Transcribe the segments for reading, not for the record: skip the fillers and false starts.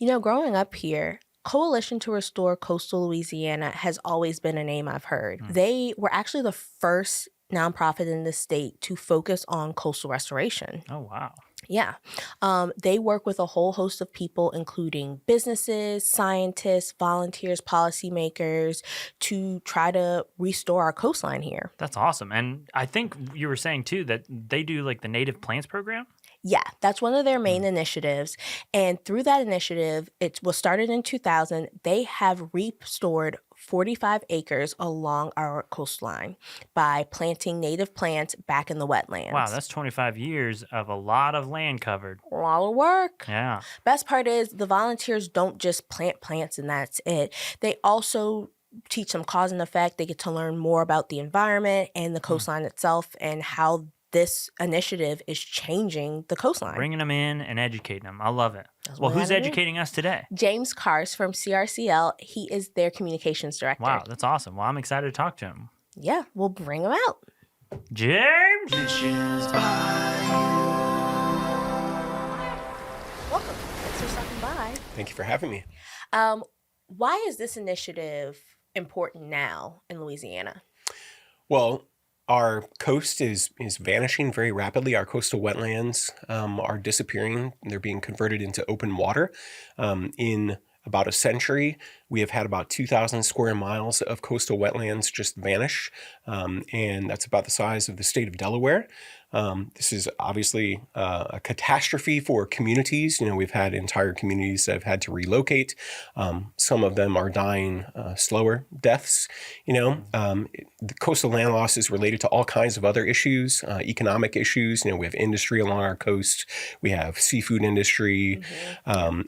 Growing up here, Coalition to Restore Coastal Louisiana has always been a name I've heard. Mm. They were actually the first nonprofit in the state to focus on coastal restoration. Oh, wow. Yeah. They work with a whole host of people, including businesses, scientists, volunteers, policymakers, to try to restore our coastline here. That's awesome. And I think you were saying too that they do like the native plants program. Yeah, that's one of their main Mm. initiatives. And through that initiative, it was started in 2000. They have restored 45 acres along our coastline by planting native plants back in the Wow, wetlands. that's 25 years of a lot of land covered. A lot of work. Yeah. Best part is the volunteers don't just plant plants and that's it. They also teach them cause and effect. They get to learn more about the environment and the Mm. coastline itself and how this initiative is changing the coastline. Bringing them in and educating them. I love it. That's Well, what we who's gotta do. educating us today? James Karst from CRCL, he is their communications director. Wow, that's awesome. Well, I'm excited to talk to him. Yeah, we'll bring him out. James! Welcome. Thanks for stopping by. Thank you for having me. Why is this initiative important now in Louisiana? Well, our coast is vanishing very rapidly. Our coastal wetlands are disappearing. They're being converted into open water. In about a century, we have had about 2,000 square miles of coastal wetlands just vanish, and that's about the size of the state of Delaware. This is obviously a catastrophe for communities. We've had entire communities that have had to relocate. Some of them are dying slower deaths. The coastal land loss is related to all kinds of other issues, economic issues. We have industry along our coast. We have seafood industry.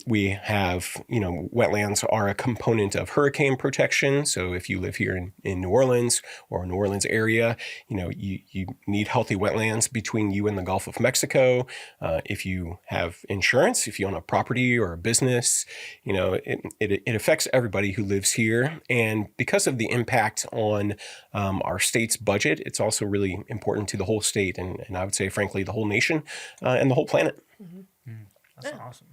We have, wetlands are a component of hurricane protection. So if you live here in New Orleans or New Orleans area, you need healthy wetlands between you and the Gulf of Mexico. If you have insurance, if you own a property or a business, it affects everybody who lives here. And because of the impact on our state's budget, it's also really important to the whole state and I would say, frankly, the whole nation and the whole planet. That's awesome.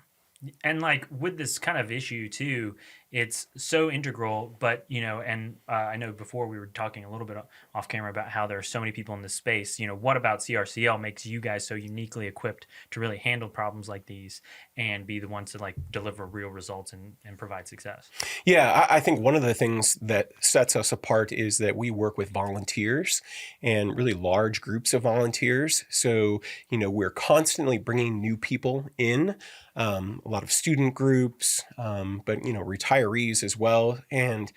And like with this kind of issue too, it's so integral, but I know before we were talking a little bit off camera about how there are so many people in this space. What about CRCL makes you guys so uniquely equipped to really handle problems like these and be the ones to like deliver real results and provide success? Yeah, I think one of the things that sets us apart is that we work with volunteers and really large groups of volunteers. So, we're constantly bringing new people in, a lot of student groups, but, retirees as well. And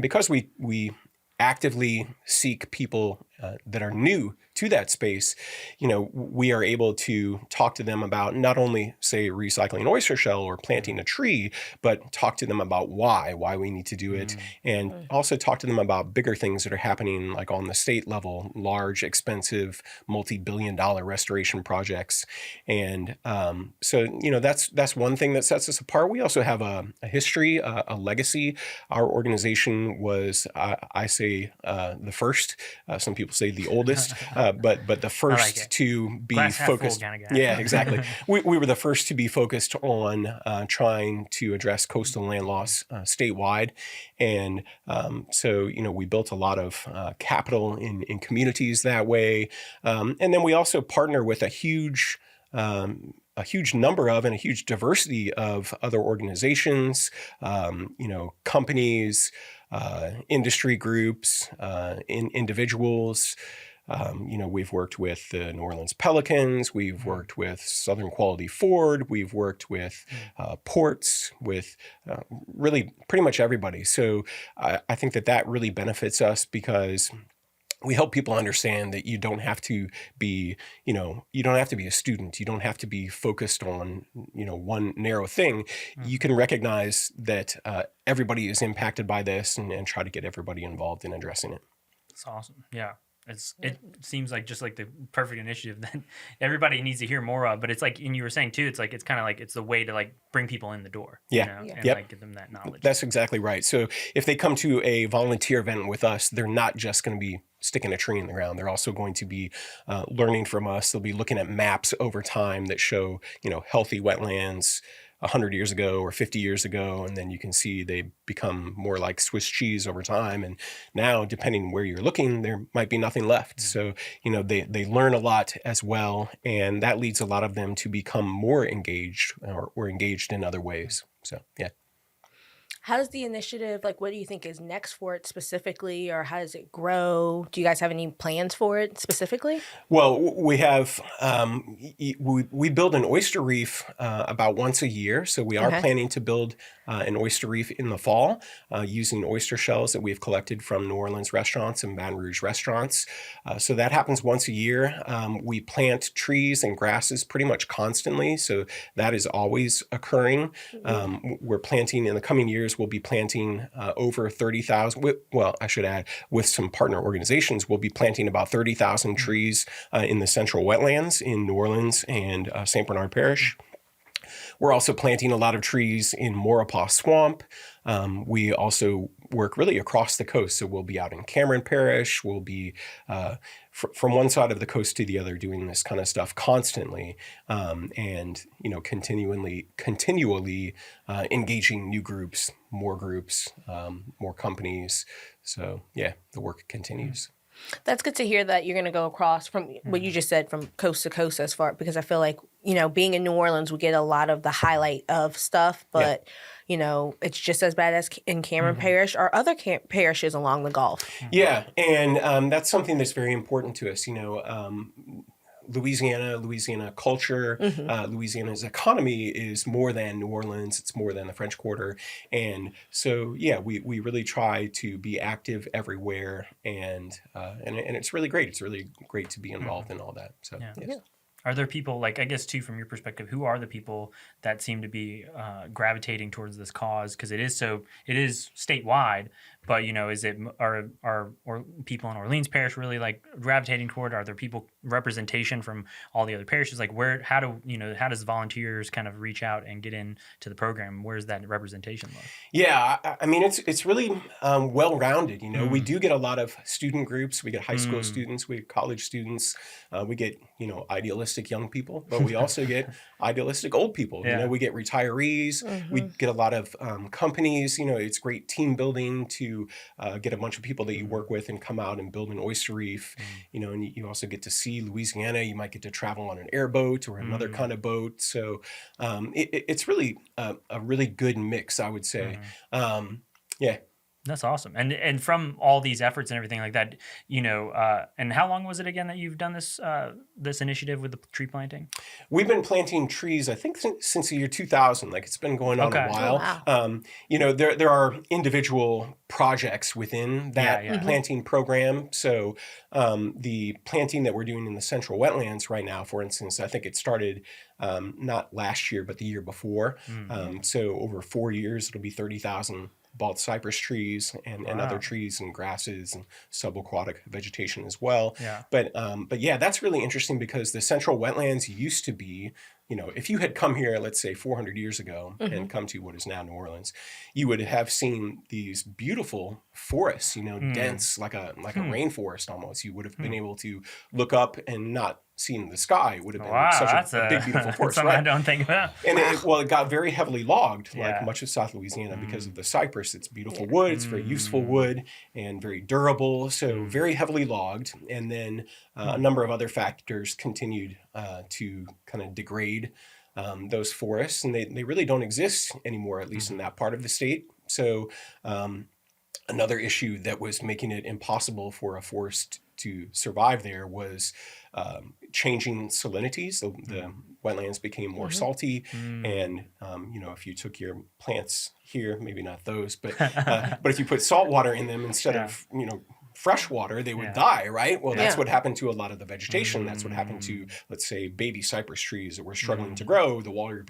because we actively seek people that are new to that space, we are able to talk to them about not only, say, recycling an oyster shell or planting a tree, but talk to them about why we need to do it, and also talk to them about bigger things that are happening, like on the state level, large, expensive, multi-billion-dollar restoration projects. And so, that's one thing that sets us apart. We also have a history, a legacy. Our organization was, I say, the first. Some people say the oldest, but the first like to be Glass half full focused. kind of guy. Yeah, exactly. We were the first to be focused on trying to address coastal land loss statewide, and so we built a lot of capital in communities that way, and then we also partner with a huge number of and a huge diversity of other organizations, companies, industry groups, individuals. We've worked with the New Orleans Pelicans. We've worked with Southern Quality Ford. We've worked with ports, with really pretty much everybody. So I think that really benefits us because we help people understand that you don't have to be, you don't have to be a student. You don't have to be focused on, one narrow thing. You can recognize that everybody is impacted by this and try to get everybody involved in addressing it. It's awesome. Yeah. It seems like just like the perfect initiative that everybody needs to hear more of. But it's like, and you were saying too, it's like, it's kind of like, it's the way to like bring people in the door. Yeah. And Yep. like give them that knowledge. That's exactly right. So if they come to a volunteer event with us, they're not just going to be sticking a tree in the ground. They're also going to be learning from us. They'll be looking at maps over time that show, healthy wetlands, 100 years ago or 50 years ago, and then you can see they become more like Swiss cheese over time. And now, depending where you're looking, there might be nothing left. So, they learn a lot as well, and that leads a lot of them to become more engaged or engaged in other ways. So, yeah. How does the initiative, like, what do you think is next for it specifically, or how does it grow? Do you guys have any plans for it specifically? Well, we have we build an oyster reef about once a year. So we are Okay. planning to build an oyster reef in the fall using oyster shells that we've collected from New Orleans restaurants and Baton Rouge restaurants. So that happens once a year. We plant trees and grasses pretty much constantly. So that is always occurring. We're planting in the coming years. We'll be planting over 30,000. Well, I should add, with some partner organizations, we'll be planting about 30,000 trees in the central wetlands in New Orleans and St. Bernard Parish. We're also planting a lot of trees in Maurepas Swamp. We also work really across the coast. So we'll be out in Cameron Parish. We'll be from one side of the coast to the other doing this kind of stuff constantly, and continually engaging new groups, more companies. So yeah, the work continues. That's good to hear that you're going to go across from what you just said from coast to coast as far, because I feel like, being in New Orleans, we get a lot of the highlight of stuff, but, it's just as bad as in Cameron Parish or other parishes along the Gulf. Yeah. And that's something that's very important to us. Louisiana culture, Louisiana's economy is more than New Orleans. It's more than the French Quarter. And so, yeah, we really try to be active everywhere. And it's really great. It's really great to be involved in all that. So, Yeah. yes. Are there people, like, I guess, too, from your perspective, who are the people that seem to be gravitating towards this cause? Because it is statewide, but, are people in Orleans Parish really, like, gravitating toward? Are there people, representation from all the other parishes? Like, how does volunteers kind of reach out and get into the program? Where's that representation look? Yeah, I mean, it's really well-rounded. We do get a lot of student groups. We get high school students, we get college students, we get, idealistic young people, but we also get idealistic old people. Yeah. We get retirees. We get a lot of companies. It's great team building to get a bunch of people that you work with and come out and build an oyster reef. And you also get to see Louisiana. You might get to travel on an airboat or another kind of boat. So it's really a really good mix, I would say. Yeah. That's awesome. And from all these efforts and everything like that, and how long was it again that you've done this this initiative with the tree planting? We've been planting trees, I think, since the year 2000. Like, it's been going on a while. Oh, wow. There are individual projects within that planting program. So the planting that we're doing in the central wetlands right now, for instance, I think it started not last year, but the year before. So over 4 years, it'll be 30,000 bald cypress trees and other trees and grasses and subaquatic vegetation as well. Yeah. But yeah, that's really interesting because the central wetlands used to be, if you had come here, let's say 400 years ago and come to what is now New Orleans, you would have seen these beautiful forests, dense, like a rainforest almost. You would have been able to look up and not seen the sky. It would have been such a big, beautiful forest. Something I don't think about. And it got very heavily logged, like much of South Louisiana, because of the cypress. It's beautiful wood. It's very useful wood and very durable. So very heavily logged. And then a number of other factors continued to kind of degrade those forests. And they really don't exist anymore, at least in that part of the state. So another issue that was making it impossible for a forest to survive there was changing salinities. The wetlands became more salty, and if you took your plants here, maybe not those, but if you put salt water in them instead of fresh water, they would die, right? Well, that's what happened to a lot of the vegetation. That's what happened to, let's say, baby cypress trees that were struggling to grow. The water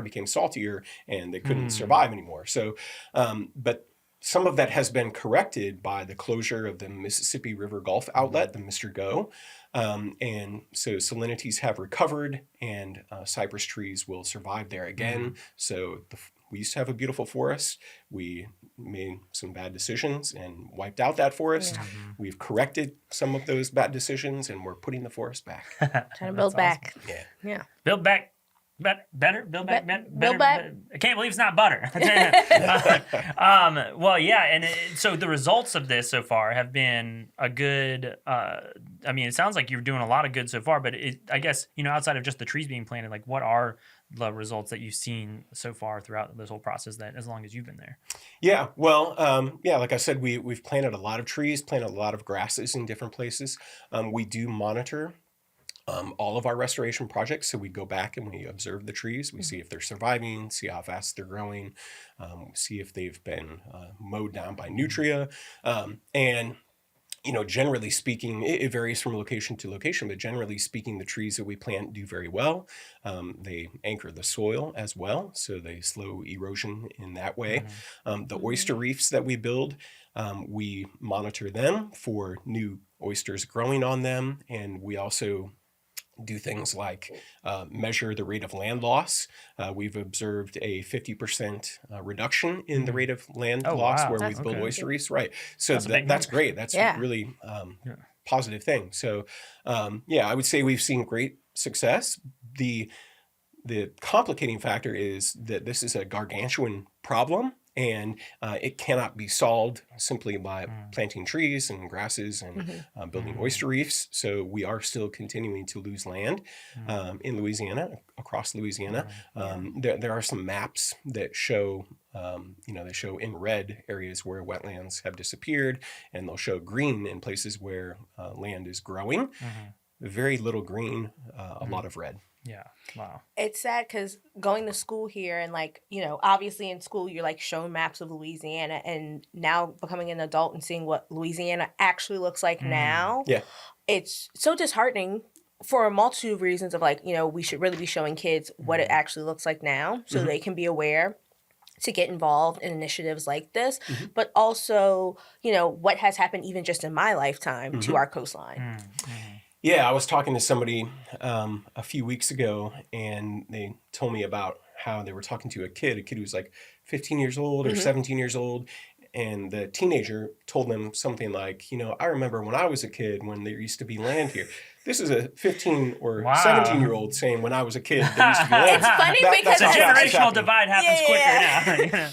became saltier, and they couldn't survive anymore. So, but some of that has been corrected by the closure of the Mississippi River Gulf outlet, the Mr. Go. And so salinities have recovered, and cypress trees will survive there again. So we used to have a beautiful forest. We made some bad decisions and wiped out that forest. We've corrected some of those bad decisions, and we're putting the forest back. Trying to build back. Yeah. Yeah. Build back Better, build back, better. Build back. I can't believe it's not butter. Well, yeah, and so the results of this so far have been a good. I mean, it sounds like you're doing a lot of good so far, but I guess outside of just the trees being planted, like what are the results that you've seen so far throughout this whole process? That as long as you've been there. Yeah, well, yeah, like I said, we've planted a lot of trees, planted a lot of grasses in different places. We do monitor all of our restoration projects. So we go back and we observe the trees. We see if they're surviving, see how fast they're growing, see if they've been mowed down by nutria. And generally speaking, it varies from location to location, but generally speaking, the trees that we plant do very well. They anchor the soil as well, so they slow erosion in that way. The oyster reefs that we build, we monitor them for new oysters growing on them, and we also do things like measure the rate of land loss. We've observed a 50% reduction in the rate of land loss where we build oyster reefs. Right. So that's great. That's really positive thing. So I would say we've seen great success. The complicating factor is that this is a gargantuan problem. And it cannot be solved simply by planting trees and grasses and building oyster reefs. So we are still continuing to lose land in Louisiana, across Louisiana. There are some maps that show, they show in red areas where wetlands have disappeared, and they'll show green in places where land is growing. Very little green, a lot of red. Yeah. Wow. It's sad because going to school here and obviously in school you're shown maps of Louisiana, and now becoming an adult and seeing what Louisiana actually looks like now. Yeah. It's so disheartening for a multitude of reasons of we should really be showing kids what it actually looks like now so they can be aware to get involved in initiatives like this, but also, what has happened even just in my lifetime to our coastline. Yeah, I was talking to somebody a few weeks ago, and they told me about how they were talking to a kid who was 15 years old or 17 years old, and the teenager told them something like, I remember when I was a kid when there used to be land here. This is a 15 or 17-year-old saying, when I was a kid, there used to be land. It's funny because the generational divide happens quicker now.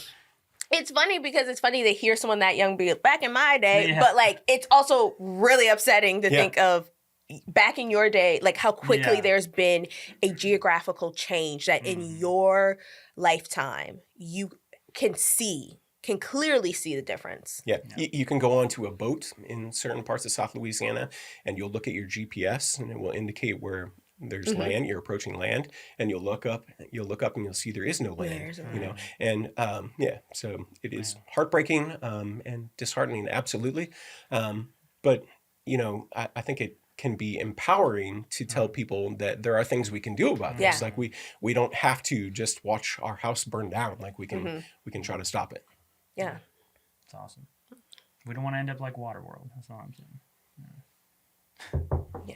It's funny because it's funny to hear someone that young be back in my day, but it's also really upsetting to think of back in your day, how quickly there's been a geographical change that in your lifetime you can clearly see the difference. Yeah. You can go onto a boat in certain parts of South Louisiana, and you'll look at your GPS, and it will indicate where there's land, you're approaching land, and you'll look up and you'll see there is no land, and so it is heartbreaking and disheartening, absolutely. But I think it can be empowering to tell people that there are things we can do about this. We don't have to just watch our house burn down. We can try to stop it. Yeah. It's awesome. We don't want to end up like Waterworld. That's all I'm saying. Yeah.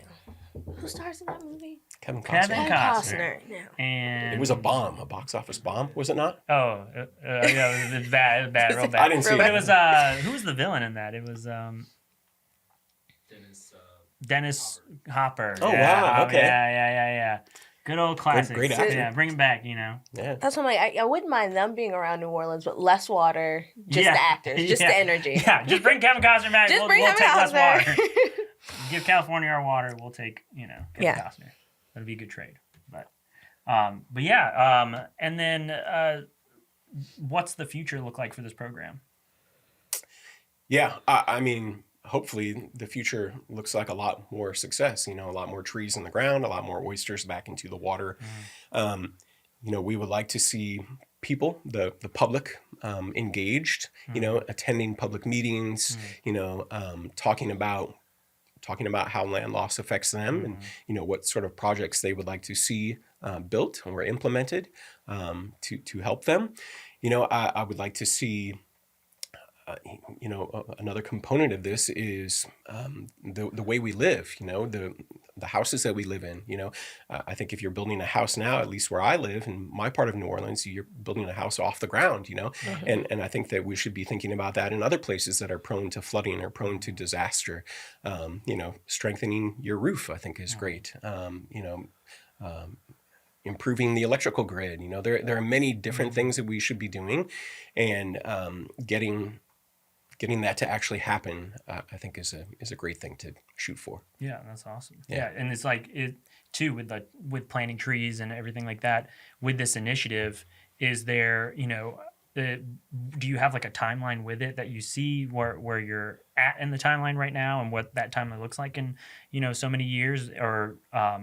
Who stars in that movie? Kevin Costner. Yeah. And it was a box office bomb, was it not? Oh, yeah, it was bad, real bad. I didn't see it. But it was who was the villain in that? It was Dennis Hopper. Oh, wow. Okay. Yeah. Good old classic. Great acting. Yeah, bring it back, Yeah. That's what I wouldn't mind them being around New Orleans, but less water, just the actors, just the energy. Yeah, just bring Kevin Costner back. We'll take less water. Give California our water. We'll take, Kevin Costner. That'd be a good trade. But and then what's the future look like for this program? Yeah, I mean, hopefully the future looks like a lot more success, a lot more trees in the ground, a lot more oysters back into the water. We would like to see people, the public, engaged, attending public meetings, talking about how land loss affects them and, what sort of projects they would like to see built or implemented to help them. I would like to see another component of this is the way we live, the houses that we live in. I think if you're building a house now, at least where I live in my part of New Orleans, you're building a house off the ground, and I think that we should be thinking about that in other places that are prone to flooding or prone to disaster. Strengthening your roof, I think, is great. improving the electrical grid. There are many different things that we should be doing, and getting that to actually happen, I think is a great thing to shoot for. Yeah, that's awesome. Yeah. Yeah, and it's like it too with planting trees and everything like that. With this initiative, is there do you have like a timeline with it that you see where you're at in the timeline right now and what that timeline looks like in so many years, or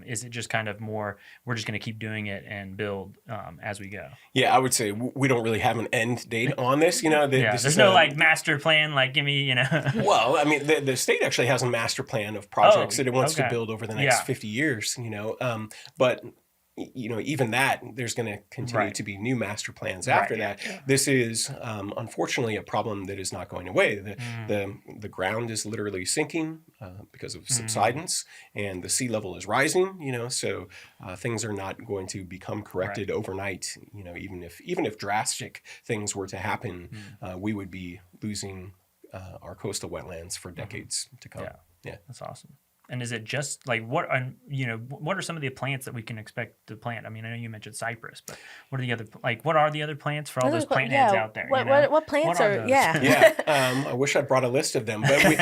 is it just kind of more we're just going to keep doing it and build as we go? Yeah, I would say we don't really have an end date on this. There's no like master plan, like give me Well, I mean, the state actually has a master plan of projects that it wants to okay. build over the next Yeah. 50 years. But even that, there's going to continue Right. to be new master plans after Right, that. yeah. This is unfortunately a problem that is not going away. The ground is literally sinking because of subsidence, and the sea level is rising. So things are not going to become corrected overnight. Even if drastic things were to happen, we would be losing our coastal wetlands for decades to come. Yeah. That's awesome. And is it just like what are some of the plants that we can expect to plant? I mean, I know you mentioned cypress, but what are the other plants for all those plant heads out there? What plants are those? Yeah. I wish I'd brought a list of them, but we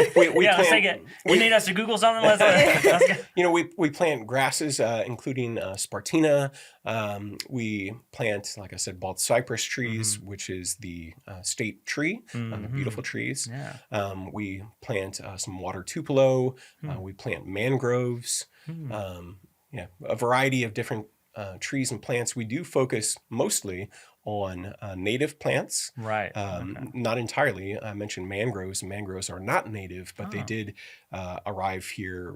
yeah, let's plant, take it. You need us to Google something. Let's go. we plant grasses, including spartina. We plant, like I said, bald cypress trees, which is the state tree, the beautiful trees. Yeah. We plant some water tupelo. We plant mangroves. A variety of different trees and plants. We do focus mostly on native plants. Right. Not entirely. I mentioned mangroves. Mangroves are not native, but they did arrive here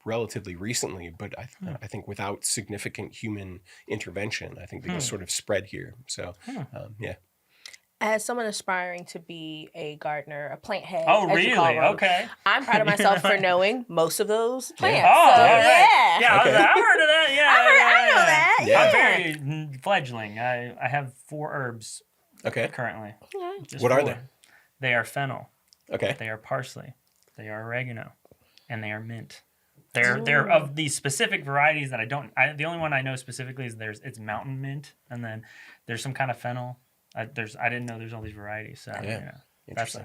relatively recently, but I think without significant human intervention. I think they just sort of spread here. So, yeah. As someone aspiring to be a gardener, a plant head, Oh, as you call really? them, Okay. I'm proud of myself for knowing most of those plants. Oh, So, all right. yeah. Yeah, Okay. I've heard of that. Yeah, I know that. Yeah. I'm very fledgling. I have 4 herbs Okay. currently. Okay. Just What are 4. they? They are fennel. Okay. They are parsley. They are oregano, and they are mint. They're of these specific varieties that the only one I know specifically is it's mountain mint, and then there's some kind of fennel. I didn't know there's all these varieties. So that's Interesting.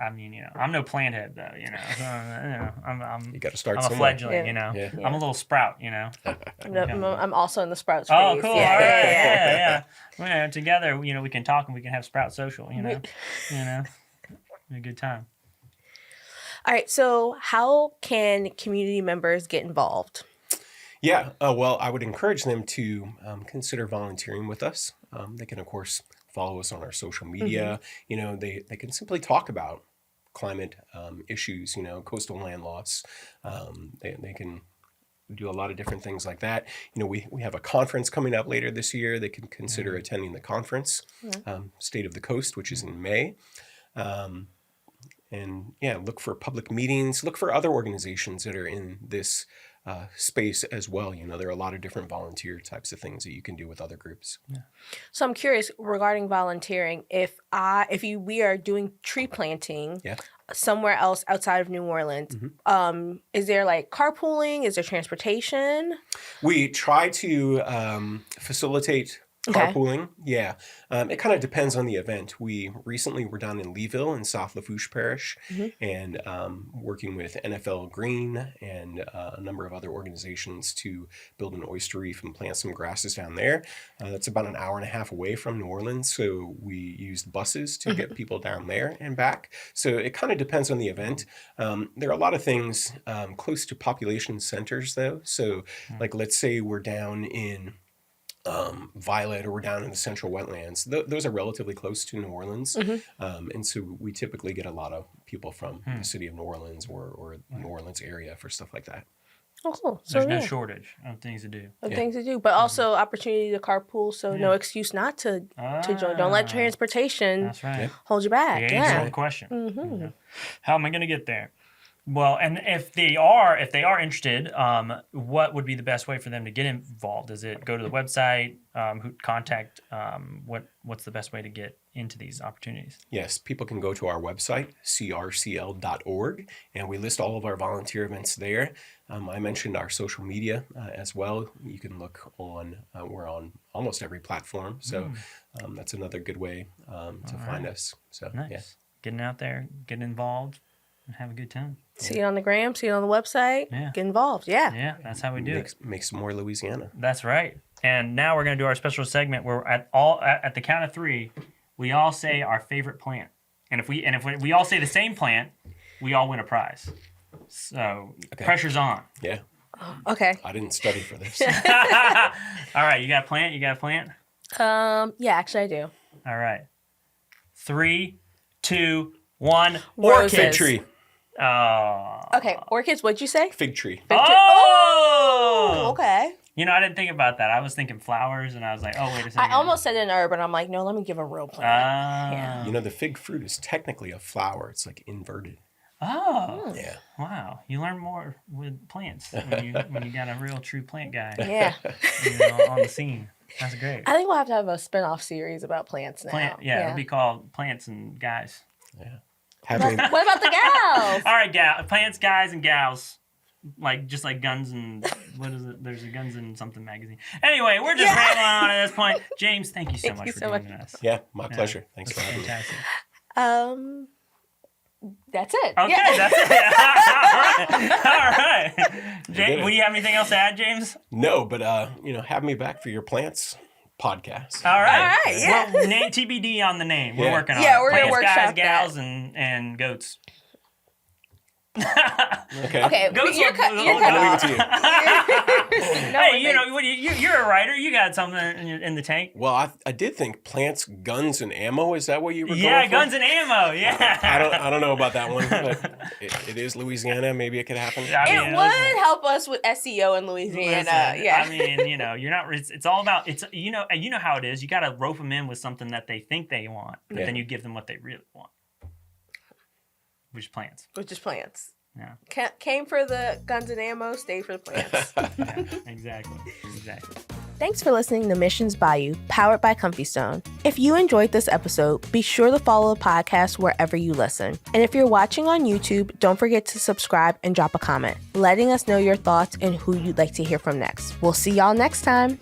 I'm no plant head though. So, I'm You got to start I'm a somewhere. fledgling. Yeah. I'm a little sprout. I'm also in the sprouts Oh, phase. cool! Yeah, All right, yeah. yeah. Together, we can talk and we can have sprout social. A good time. All right. So, how can community members get involved? Yeah. Well, I would encourage them to consider volunteering with us. They can, of course, follow us on our social media. They can simply talk about climate issues, coastal land loss. They can do a lot of different things like that. We have a conference coming up later this year. They can consider attending the conference, State of the Coast, which is in May. And look for public meetings, look for other organizations that are in this space as well. There are a lot of different volunteer types of things that you can do with other groups. Yeah. So I'm curious regarding volunteering. We are doing tree planting somewhere else outside of New Orleans, is there like carpooling? Is there transportation? We try to facilitate carpooling. Yeah. It kind of depends on the event. We recently were down in Leeville in South Lafourche Parish and working with NFL Green and a number of other organizations to build an oyster reef and plant some grasses down there. That's about an hour and a half away from New Orleans. So we used buses to get people down there and back. So it kind of depends on the event. There are a lot of things close to population centers though. So like let's say we're down in Violet or we're down in the central wetlands. Those are relatively close to New Orleans. And so we typically get a lot of people from the city of New Orleans or New Orleans area for stuff like that. Oh, cool. So There's no shortage of things to do. of things to do, but also opportunity to carpool. So no excuse not to join. Don't let transportation That's right. hold you back. The age-old question. How am I going to get there? Well, and if they are interested, what would be the best way for them to get involved? Is it go to the website, who contact? What's the best way to get into these opportunities? Yes, people can go to our website, crcl.org, and we list all of our volunteer events there. I mentioned our social media as well. You can look on, we're on almost every platform, so that's another good way to find us. So, Nice. yeah. Getting out there, getting involved, and have a good time. See it on the gram, see it on the website, Yeah. get involved. Yeah. Yeah, that's how we do it. Make some more Louisiana. That's right. And now we're going to do our special segment where at the count of 3, we all say our favorite plant. And if we all say the same plant, we all win a prize. So pressure's on. Yeah. Okay. I didn't study for this. All right, you got a plant? You got a plant? Yeah, actually I do. All right. 3, 2, 1. Orchids. Fig tree. Oh. Okay, orchids, what'd you say? Fig tree. Oh! Okay. You know, I didn't think about that. I was thinking flowers, and I was like, oh, wait a second. I almost said an herb, and I'm like, no, let me give a real plant. Yeah. You know, the fig fruit is technically a flower. It's like inverted. Oh. Yeah. Wow. You learn more with plants when you got a real true plant guy Yeah. on the scene. That's great. I think we'll have to have a spin-off series about plants now. It'll be called Plants and Guys. Yeah. What about the gals? All right, plants, guys, and gals. Just like guns and what is it? There's a Guns and Something magazine. Anyway, we're just rambling on at this point. James, thank you so much for joining us. Yeah, my pleasure. Thanks for having me. Fantastic. That's it. Okay, Yeah. that's it. All right. James, do you have anything else to add, James? No, but have me back for your plants podcast. All right. All right, yeah. Well, name TBD on the name. We're Yeah. working on it. Yeah, we're gonna Plants, guys, workshop gals, and goats. Okay. Okay, Goats you're will- cut I'll leave it off. to you. Hey, you're a writer. You got something in the tank. Well, I did think plants, guns, and ammo. Is that what you were going Yeah, for? guns and ammo. Yeah. I don't know about that one, but it is Louisiana. Maybe it could happen. I It mean, would help us with SEO in Louisiana. listen, Yeah. I mean, you're not. It's all about. It's you know how it is. You got to rope them in with something that they think they want, but Yeah. then you give them what they really want, which is plants. Which is plants. Yeah. Came for the guns and ammo, stayed for the plants. Yeah, exactly. Thanks for listening to Missions Bayou, powered by Comfy Stone. If you enjoyed this episode, be sure to follow the podcast wherever you listen. And if you're watching on YouTube, don't forget to subscribe and drop a comment, letting us know your thoughts and who you'd like to hear from next. We'll see y'all next time.